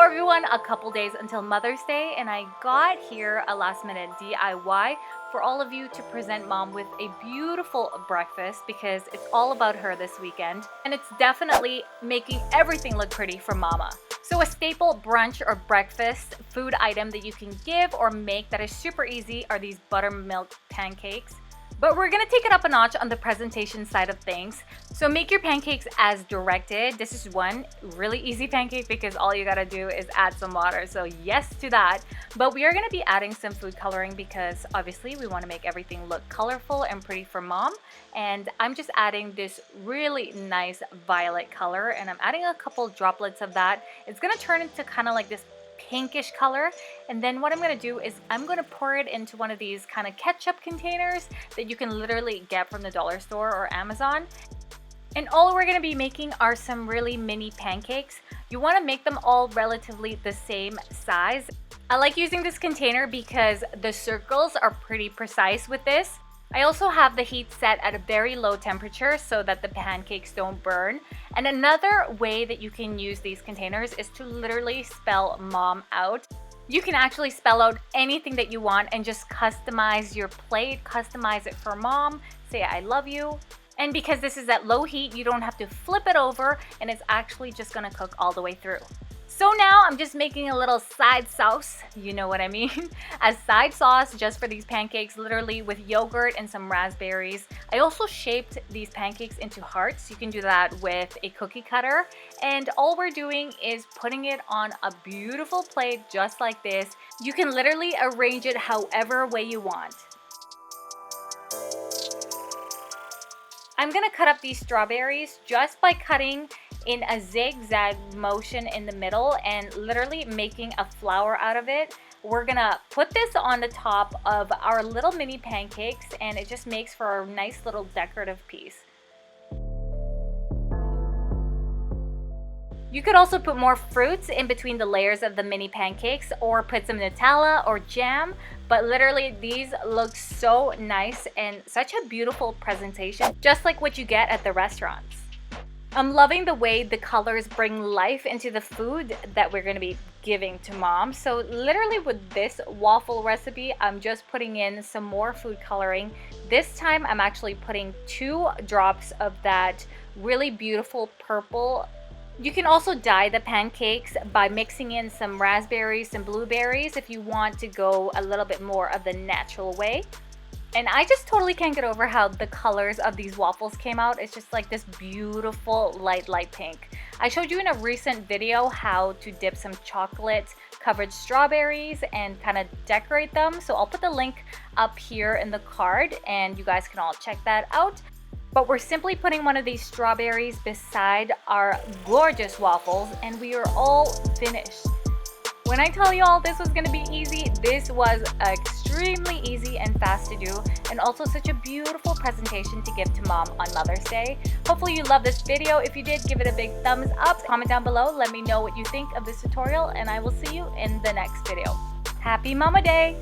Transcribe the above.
everyone, a couple days until Mother's Day, and I got here a last minute DIY for all of you to present mom with a beautiful breakfast because it's all about her this weekend, and it's definitely making everything look pretty for mama. So a staple brunch or breakfast food item that you can give or make that is super easy are these buttermilk pancakes. But we're gonna take it up a notch on the presentation side of things. So make your pancakes as directed. This is one really easy pancake because all you gotta do is add some water. So yes to that. But we are gonna be adding some food coloring because obviously we wanna make everything look colorful and pretty for mom. And I'm just adding this really nice violet color, and I'm adding a couple droplets of that. It's gonna turn into kind of like this pinkish color, and then what I'm going to do is I'm going to pour it into one of these kind of ketchup containers that you can literally get from the dollar store or Amazon. And all we're going to be making are some really mini pancakes. You want to make them all relatively the same size. I like using this container because the circles are pretty precise with this. I also have the heat set at a very low temperature so that the pancakes don't burn. And another way that you can use these containers is to literally spell mom out. You can actually spell out anything that you want and just customize your plate, customize it for mom, say I love you. And because this is at low heat, you don't have to flip it over, and it's actually just gonna cook all the way through. So now I'm just making a little side sauce, you know what I mean, as side sauce just for these pancakes, literally with yogurt and some raspberries. I also shaped these pancakes into hearts. You can do that with a cookie cutter. And all we're doing is putting it on a beautiful plate just like this. You can literally arrange it however way you want. I'm gonna cut up these strawberries just by cutting in a zigzag motion in the middle and literally making a flower out of it. We're gonna put this on the top of our little mini pancakes, and it just makes for a nice little decorative piece. You could also put more fruits in between the layers of the mini pancakes or put some Nutella or jam, but literally these look so nice and such a beautiful presentation, just like what you get at the restaurants. I'm loving the way the colors bring life into the food that we're going to be giving to mom. So literally with this waffle recipe, I'm just putting in some more food coloring. This time I'm actually putting 2 drops of that really beautiful purple. You can also dye the pancakes by mixing in some raspberries and blueberries if you want to go a little bit more of the natural way. And I just totally can't get over how the colors of these waffles came out. It's just like this beautiful light pink. I showed you in a recent video how to dip some chocolate covered strawberries and kind of decorate them. So I'll put the link up here in the card and you guys can all check that out. But we're simply putting one of these strawberries beside our gorgeous waffles and we are all finished. When I tell y'all this was gonna be easy, this was extremely easy and fast to do, and also such a beautiful presentation to give to mom on Mother's Day. Hopefully you love this video. If you did, give it a big thumbs up. Comment down below, let me know what you think of this tutorial, and I will see you in the next video. Happy Mama Day!